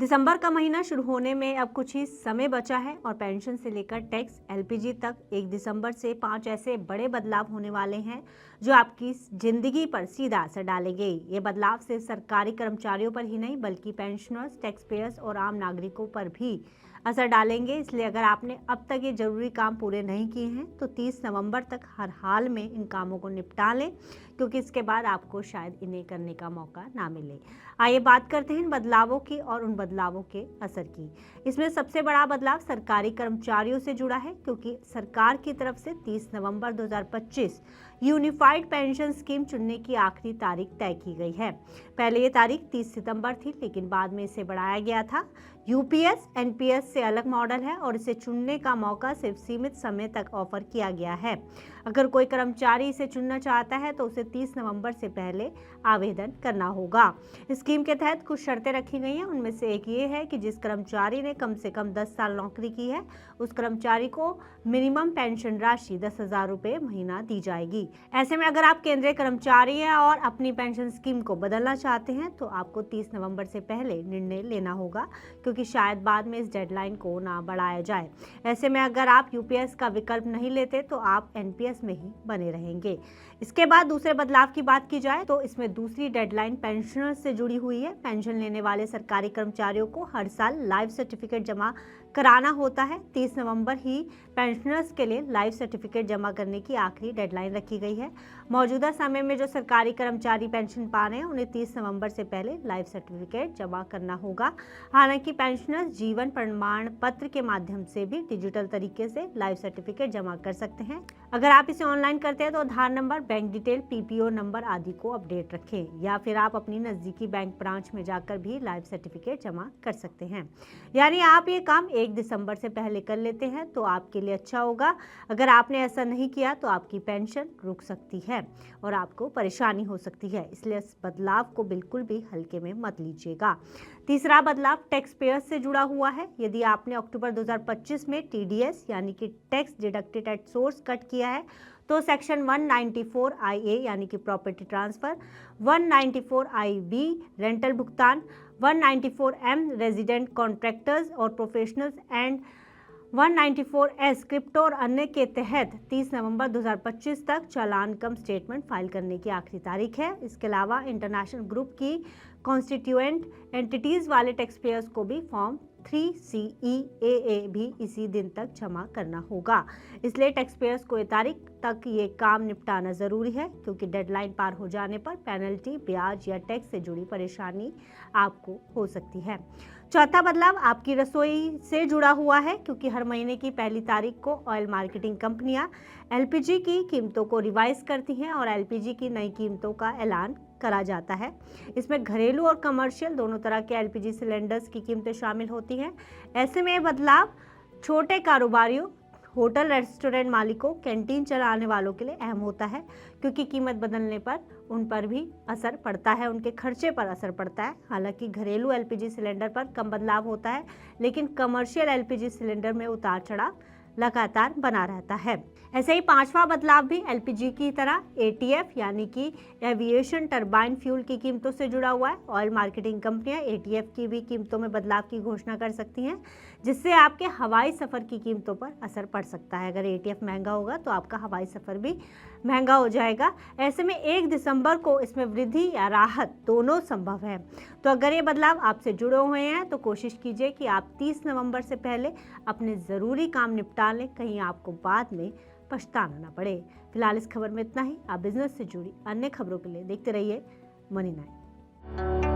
दिसंबर का महीना शुरू होने में अब कुछ ही समय बचा है और पेंशन से लेकर टैक्स एलपीजी तक 1 दिसंबर से 5 ऐसे बड़े बदलाव होने वाले हैं जो आपकी जिंदगी पर सीधा असर डालेंगे। ये बदलाव सिर्फ सरकारी कर्मचारियों पर ही नहीं बल्कि पेंशनर्स, टैक्स पेयर्स और आम नागरिकों पर भी असर डालेंगे। इसलिए अगर आपने अब तक ये जरूरी काम पूरे नहीं किए हैं तो 30 नवंबर तक हर हाल में इन कामों को निपटा लें, क्योंकि इसके बाद आपको शायद इन्हें करने का मौका ना मिले। आइए बात करते हैं इन बदलावों की और उन बदलावों के असर की। इसमें सबसे बड़ा बदलाव सरकारी कर्मचारियों से जुड़ा है, क्योंकि सरकार की तरफ से 30 नवंबर 2025 यूनिफाइड पेंशन स्कीम चुनने की आखिरी तारीख तय की गई है। पहले ये तारीख 30 सितंबर थी, लेकिन बाद में इसे बढ़ाया गया था। यूपीएस एनपीएस से अलग मॉडल है और इसे चुनने का मौका सिर्फ सीमित समय तक ऑफर किया गया है। अगर कोई कर्मचारी इसे चुनना चाहता है तो उसे 30 नवंबर से पहले आवेदन करना होगा। स्कीम के तहत कुछ शर्तें रखी गई हैं। उनमें से एक ये है कि जिस कर्मचारी ने कम से कम 10 साल नौकरी की है उस कर्मचारी को मिनिमम पेंशन राशि 10,000 रुपये महीना दी जाएगी। ऐसे में अगर आप केंद्रीय कर्मचारी हैं और अपनी पेंशन स्कीम को बदलना चाहते हैं तो आपको 30 नवंबर से पहले निर्णय लेना होगा, क्योंकि शायद बाद में इस डेडलाइन को ना बढ़ाया जाए। ऐसे में अगर आप यूपीएस का विकल्प नहीं लेते तो आप एनपीएस में ही बने रहेंगे। इसके बाद दूसरे बदलाव की बात की जाए तो इसमें दूसरी डेडलाइन पेंशनर्स से जुड़ी हुई है। पेंशन लेने वाले सरकारी कर्मचारियों को हर साल लाइफ सर्टिफिकेट जमा कराना होता है। 30 नवंबर ही पेंशनर्स के लिए लाइफ सर्टिफिकेट जमा करने की आखिरी डेडलाइन रखी गई है। मौजूदा समय में जो सरकारी कर्मचारी पेंशन पा रहे हैं उन्हें 30 नवंबर से पहले लाइफ सर्टिफिकेट जमा करना होगा। हालांकि पेंशनर्स जीवन प्रमाण पत्र के माध्यम से भी डिजिटल तरीके से लाइफ सर्टिफिकेट जमा कर सकते हैं। अगर आप इसे ऑनलाइन करते हैं तो Aadhaar number, bank detail, PPO number आदि को अपडेट रखें, या फिर आप अपनी नजदीकी बैंक ब्रांच में जाकर भी लाइफ सर्टिफिकेट जमा कर सकते हैं। यानी आप ये काम 1 दिसंबर से पहले कर लेते हैं तो आपके लिए अच्छा होगा। अगर आपने ऐसा नहीं किया तो आपकी पेंशन रुक सकती है और आपको परेशानी हो सकती है। इसलिए इस बदलाव को बिल्कुल भी हल्के में मत लीजिएगा। तीसरा बदलाव टैक्स पेयर्स से जुड़ा हुआ है। यदि आपने अक्टूबर 2025 में टीडीएस यानी कि tax deducted at source cut किया है तो सेक्शन 194 IA यानी कि प्रॉपर्टी ट्रांसफर, 194 IB रेंटल भुगतान, 194 M रेजिडेंट कॉन्ट्रैक्टर्स और प्रोफेशनल्स एंड 194 S क्रिप्टो और अन्य के तहत 30 नवंबर 2025 तक चालान कम स्टेटमेंट फाइल करने की आखिरी तारीख है। इसके अलावा इंटरनेशनल ग्रुप की कॉन्स्टिट्यूएंट एंटिटीज वाले टैक्स पेयर्स को भी फॉर्म 3CEAA भी इसी दिन तक जमा करना होगा। इसलिए टैक्स पेयर्स को ये तारीख तक ये काम निपटाना जरूरी है, क्योंकि डेडलाइन पार हो जाने पर पेनल्टी, ब्याज या टैक्स से जुड़ी परेशानी आपको हो सकती है। चौथा बदलाव आपकी रसोई से जुड़ा हुआ है, क्योंकि हर महीने की पहली तारीख को ऑयल मार्केटिंग कंपनियां एलपीजी की कीमतों को रिवाइज करती हैं और एलपीजी की नई कीमतों का ऐलान करा जाता है। इसमें घरेलू और कमर्शियल दोनों तरह के एलपीजी सिलेंडर्स की कीमतें शामिल होती हैं। ऐसे में बदलाव छोटे कारोबारियों, होटल रेस्टोरेंट मालिकों, कैंटीन चलाने वालों के लिए अहम होता है, क्योंकि कीमत बदलने पर उन पर भी असर पड़ता है, उनके खर्चे पर असर पड़ता है। हालांकि घरेलू एलपीजी सिलेंडर पर कम बदलाव होता है, लेकिन कमर्शियल एलपीजी सिलेंडर में उतार चढ़ाव लगातार बना रहता है। ऐसे ही पांचवा बदलाव भी एलपीजी की तरह एटीएफ यानी कि एविएशन टरबाइन फ्यूल की कीमतों से जुड़ा हुआ है। ऑयल मार्केटिंग कंपनियां एटीएफ की भी कीमतों में बदलाव की घोषणा कर सकती हैं, जिससे आपके हवाई सफर की कीमतों पर असर पड़ सकता है। अगर एटीएफ महंगा होगा तो आपका हवाई सफर भी महंगा हो जाएगा। ऐसे में 1 दिसंबर को इसमें वृद्धि या राहत दोनों संभव है। तो अगर ये बदलाव आपसे जुड़े हुए हैं तो कोशिश कीजिए कि आप 30 नवंबर से पहले अपने ज़रूरी काम निपटा लें, कहीं आपको बाद में पछताना ना पड़े। फिलहाल इस खबर में इतना ही। आप बिजनेस से जुड़ी अन्य खबरों के लिए देखते रहिए मनी 9।